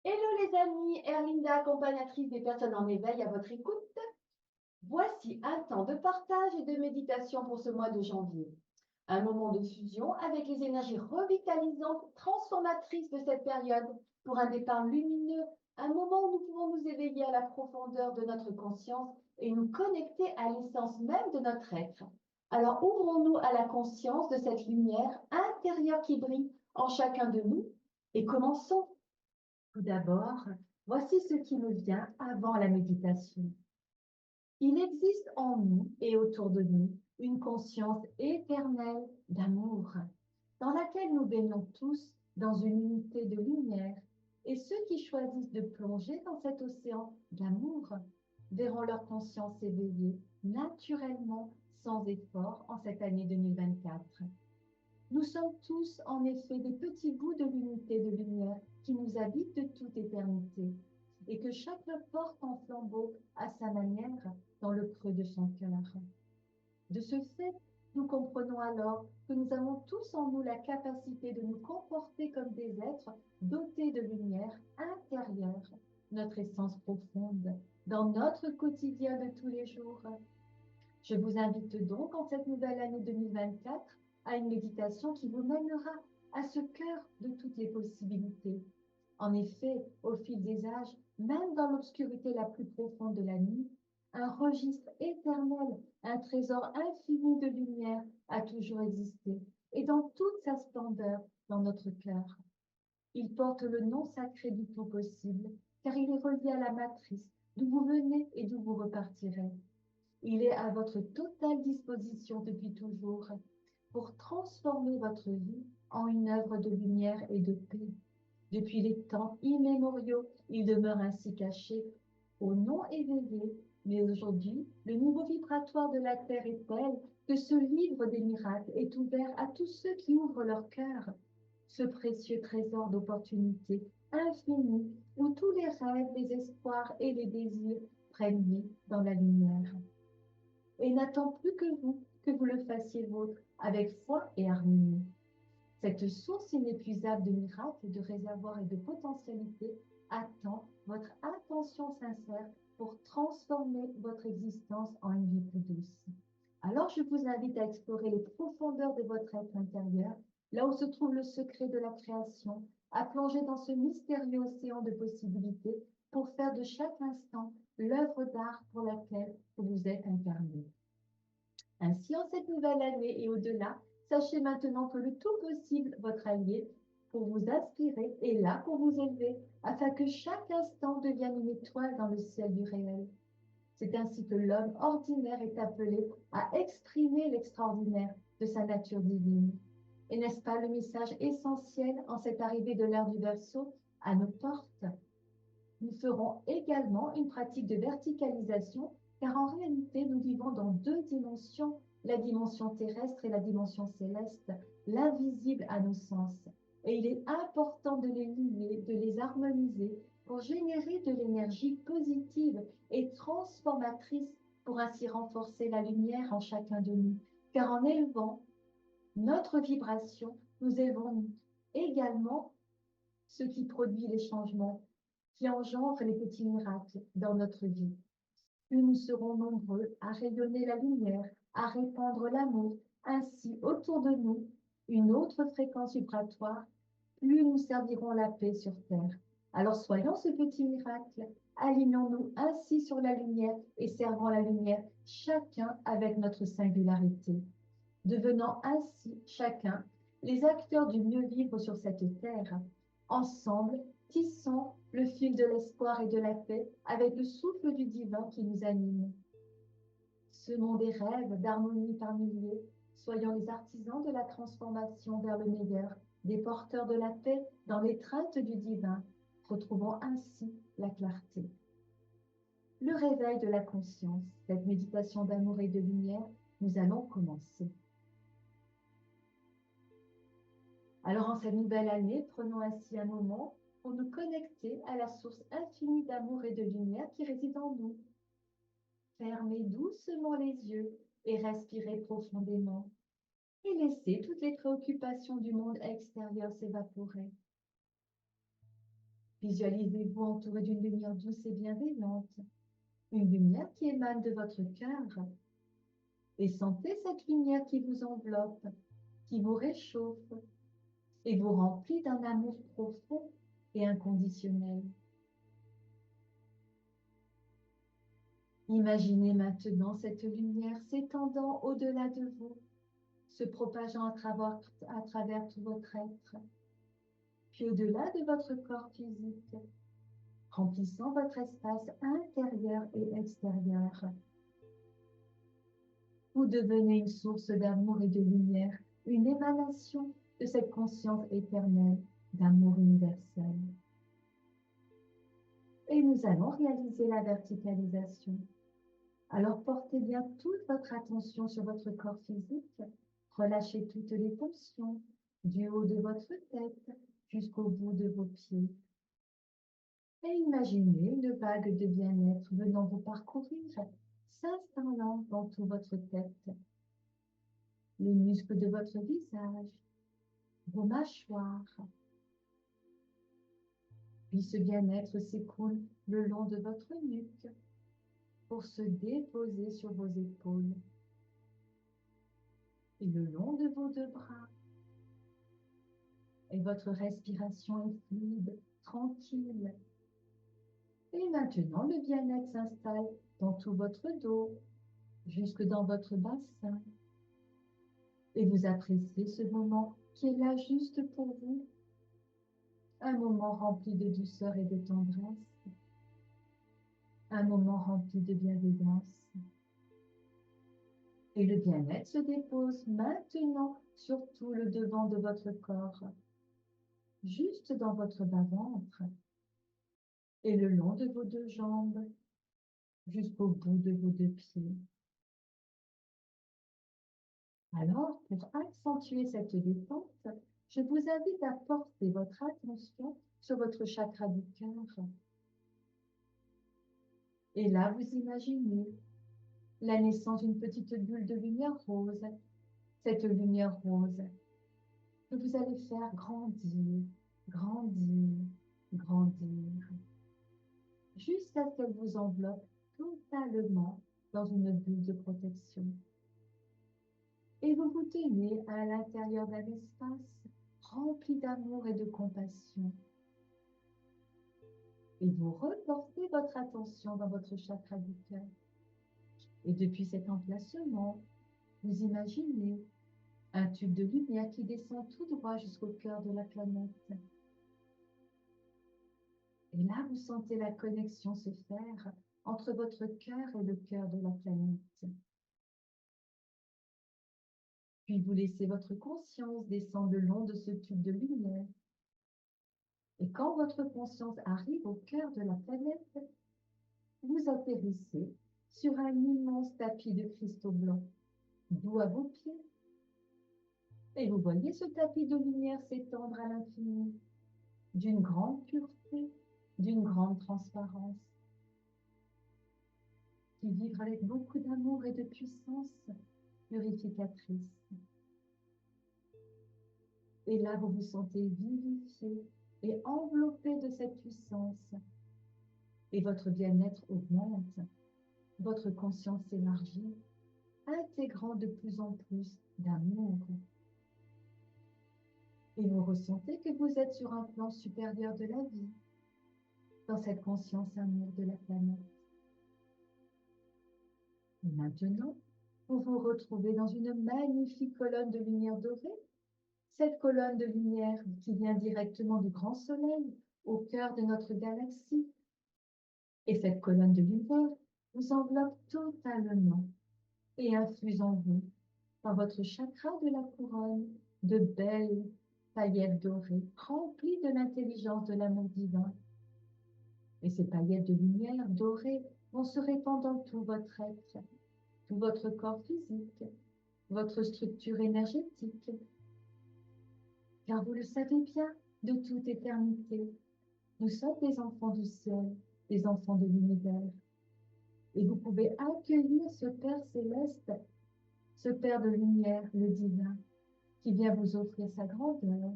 Hello les amis, Erlinda, accompagnatrice des personnes en éveil à votre écoute. Voici un temps de partage et de méditation pour ce mois de janvier. Un moment de fusion avec les énergies revitalisantes, transformatrices de cette période pour un départ lumineux, un moment où nous pouvons nous éveiller à la profondeur de notre conscience et nous connecter à l'essence même de notre être. Alors ouvrons-nous à la conscience de cette lumière intérieure qui brille en chacun de nous et commençons. Tout d'abord, voici ce qui me vient avant la méditation. Il existe en nous et autour de nous une conscience éternelle d'amour, dans laquelle nous baignons tous dans une unité de lumière, et ceux qui choisissent de plonger dans cet océan d'amour verront leur conscience éveillée naturellement, sans effort, en cette année 2024. Nous sommes tous en effet des petits bouts de l'unité de lumière qui nous habite de toute éternité, et que chacun porte en flambeau à sa manière dans le creux de son cœur. De ce fait, nous comprenons alors que nous avons tous en nous la capacité de nous comporter comme des êtres dotés de lumière intérieure, notre essence profonde, dans notre quotidien de tous les jours. Je vous invite donc en cette nouvelle année 2024 à une méditation qui vous mènera à ce cœur de toutes les possibilités. En effet, au fil des âges, même dans l'obscurité la plus profonde de la nuit, un registre éternel, un trésor infini de lumière a toujours existé, et dans toute sa splendeur dans notre cœur. Il porte le nom sacré du tout possible, car il est relié à la matrice, d'où vous venez et d'où vous repartirez. Il est à votre totale disposition depuis toujours pour transformer votre vie en une œuvre de lumière et de paix. Depuis les temps immémoriaux, il demeure ainsi caché au non éveillé, mais aujourd'hui, le niveau vibratoire de la Terre est tel que ce livre des miracles est ouvert à tous ceux qui ouvrent leur cœur, ce précieux trésor d'opportunités infinies où tous les rêves, les espoirs et les désirs prennent vie dans la lumière et n'attend plus que vous le fassiez vôtre avec foi et harmonie. Cette source inépuisable de miracles, de réservoirs et de potentialités attend votre attention sincère pour transformer votre existence en une vie plus douce. Alors je vous invite à explorer les profondeurs de votre être intérieur, là où se trouve le secret de la création, à plonger dans ce mystérieux océan de possibilités pour faire de chaque instant l'œuvre d'art pour laquelle vous vous êtes incarné. Ainsi, en cette nouvelle année et au-delà, sachez maintenant que le tout possible, votre allié, pour vous inspirer, est là pour vous élever, afin que chaque instant devienne une étoile dans le ciel du réel. C'est ainsi que l'homme ordinaire est appelé à exprimer l'extraordinaire de sa nature divine. Et n'est-ce pas le message essentiel en cette arrivée de l'ère du Verseau à nos portes? Nous ferons également une pratique de verticalisation, car en réalité, nous vivons dans deux dimensions, la dimension terrestre et la dimension céleste, l'invisible à nos sens. Et il est important de les lier, de les harmoniser pour générer de l'énergie positive et transformatrice pour ainsi renforcer la lumière en chacun de nous. Car en élevant notre vibration, nous élevons également ce qui produit les changements, qui engendre les petits miracles dans notre vie. Plus nous serons nombreux à rayonner la lumière, à répandre l'amour, ainsi autour de nous, une autre fréquence vibratoire, plus nous servirons la paix sur terre. Alors soyons ce petit miracle, alignons-nous ainsi sur la lumière et servons la lumière, chacun avec notre singularité, devenant ainsi chacun les acteurs du mieux vivre sur cette terre. Ensemble, tissons le fil de l'espoir et de la paix avec le souffle du divin qui nous anime. Semons des rêves d'harmonie par milliers, soyons les artisans de la transformation vers le meilleur, des porteurs de la paix dans l'étreinte du divin, retrouvons ainsi la clarté. Le réveil de la conscience, cette méditation d'amour et de lumière, nous allons commencer. Alors en cette nouvelle année, prenons ainsi un moment pour nous connecter à la source infinie d'amour et de lumière qui réside en nous. Fermez doucement les yeux et respirez profondément et laissez toutes les préoccupations du monde extérieur s'évaporer. Visualisez-vous entouré d'une lumière douce et bienveillante, une lumière qui émane de votre cœur. Et sentez cette lumière qui vous enveloppe, qui vous réchauffe et vous remplit d'un amour profond et inconditionnel. Imaginez maintenant cette lumière s'étendant au-delà de vous, se propageant à travers tout votre être, puis au-delà de votre corps physique, remplissant votre espace intérieur et extérieur. Vous devenez une source d'amour et de lumière, une émanation de cette conscience éternelle d'amour universel. Et nous allons réaliser la verticalisation. Alors portez bien toute votre attention sur votre corps physique, relâchez toutes les tensions du haut de votre tête jusqu'au bout de vos pieds. Et imaginez une vague de bien-être venant vous parcourir, s'installant dans toute votre tête. Les muscles de votre visage, vos mâchoires. Puis ce bien-être s'écoule le long de votre nuque pour se déposer sur vos épaules et le long de vos deux bras. Et votre respiration est fluide, tranquille. Et maintenant, le bien-être s'installe dans tout votre dos, jusque dans votre bassin. Et vous appréciez ce moment qui est là juste pour vous. Un moment rempli de douceur et de tendresse. Un moment rempli de bienveillance. Et le bien-être se dépose maintenant sur tout le devant de votre corps, juste dans votre bas-ventre et le long de vos deux jambes, jusqu'au bout de vos deux pieds. Alors, pour accentuer cette détente, je vous invite à porter votre attention sur votre chakra du cœur. Et là, vous imaginez la naissance d'une petite bulle de lumière rose. Cette lumière rose que vous allez faire grandir, grandir, grandir, jusqu'à ce qu'elle vous enveloppe totalement dans une bulle de protection. Et vous vous tenez à l'intérieur d'un espace rempli d'amour et de compassion. Et vous reportez votre attention dans votre chakra du cœur. Et depuis cet emplacement, vous imaginez un tube de lumière qui descend tout droit jusqu'au cœur de la planète. Et là, vous sentez la connexion se faire entre votre cœur et le cœur de la planète. Puis vous laissez votre conscience descendre le long de ce tube de lumière. Et quand votre conscience arrive au cœur de la planète, vous atterrissez sur un immense tapis de cristaux blancs, doux à vos pieds. Et vous voyez ce tapis de lumière s'étendre à l'infini, d'une grande pureté, d'une grande transparence, qui vibre avec beaucoup d'amour et de puissance purificatrice. Et là, vous vous sentez vivifié et enveloppé de cette puissance. Et votre bien-être augmente, votre conscience s'élargit, intégrant de plus en plus d'amour. Et vous ressentez que vous êtes sur un plan supérieur de la vie, dans cette conscience amour de la planète. Et maintenant, vous vous retrouvez dans une magnifique colonne de lumière dorée. Cette colonne de lumière qui vient directement du grand soleil, au cœur de notre galaxie. Et cette colonne de lumière vous enveloppe totalement et infuse en vous, par votre chakra de la couronne, de belles paillettes dorées, remplies de l'intelligence de l'amour divin. Et ces paillettes de lumière dorées vont se répandre dans tout votre être, tout votre corps physique, votre structure énergétique. Car vous le savez bien, de toute éternité, nous sommes des enfants du ciel, des enfants de l'univers. Et vous pouvez accueillir ce Père céleste, ce Père de lumière, le divin, qui vient vous offrir sa grandeur,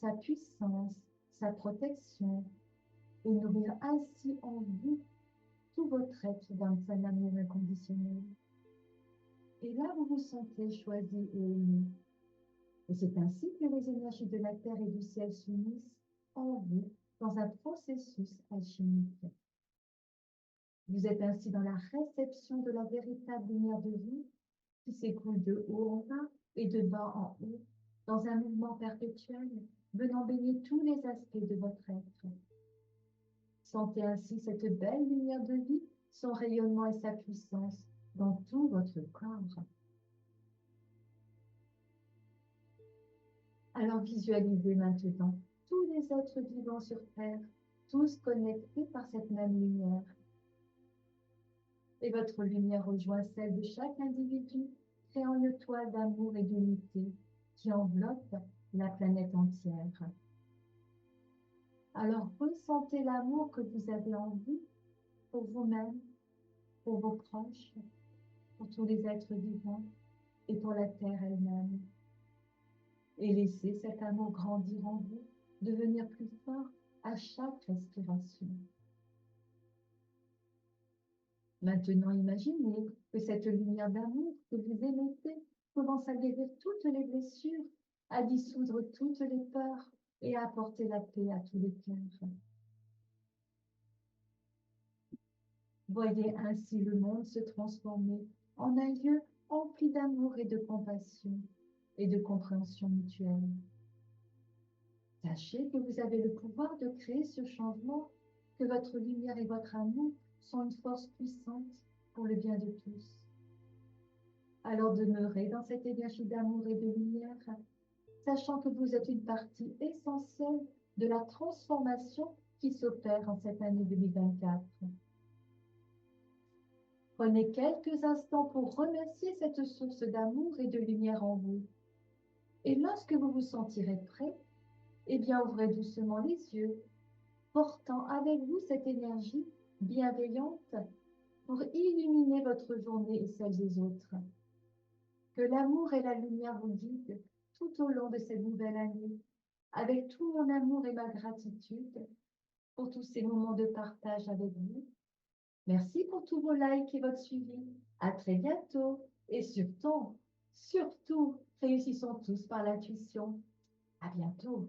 sa puissance, sa protection, et nourrir ainsi en vous tout votre être dans un amour inconditionnel. Et là, vous vous sentez choisi et aimé. Et c'est ainsi que les énergies de la terre et du ciel s'unissent en vous dans un processus alchimique. Vous êtes ainsi dans la réception de la véritable lumière de vie qui s'écoule de haut en bas et de bas en haut, dans un mouvement perpétuel, venant baigner tous les aspects de votre être. Sentez ainsi cette belle lumière de vie, son rayonnement et sa puissance dans tout votre corps. Alors visualisez maintenant tous les êtres vivants sur Terre, tous connectés par cette même lumière. Et votre lumière rejoint celle de chaque individu, créant une toile d'amour et d'unité qui enveloppe la planète entière. Alors ressentez l'amour que vous avez en vous pour vous-même, pour vos proches, pour tous les êtres vivants et pour la Terre elle-même. Et laissez cet amour grandir en vous, devenir plus fort à chaque respiration. Maintenant, imaginez que cette lumière d'amour que vous émettez commence à guérir toutes les blessures, à dissoudre toutes les peurs et à apporter la paix à tous les cœurs. Voyez ainsi le monde se transformer en un lieu empli d'amour et de compassion et de compréhension mutuelle. Sachez que vous avez le pouvoir de créer ce changement, que votre lumière et votre amour sont une force puissante pour le bien de tous. Alors demeurez dans cette énergie d'amour et de lumière, sachant que vous êtes une partie essentielle de la transformation qui s'opère en cette année 2024. Prenez quelques instants pour remercier cette source d'amour et de lumière en vous. Et lorsque vous vous sentirez prêt, eh bien ouvrez doucement les yeux, portant avec vous cette énergie bienveillante pour illuminer votre journée et celle des autres. Que l'amour et la lumière vous guident tout au long de cette nouvelle année, avec tout mon amour et ma gratitude pour tous ces moments de partage avec vous. Merci pour tous vos likes et votre suivi. À très bientôt et surtout, réussissons tous par l'intuition. À bientôt.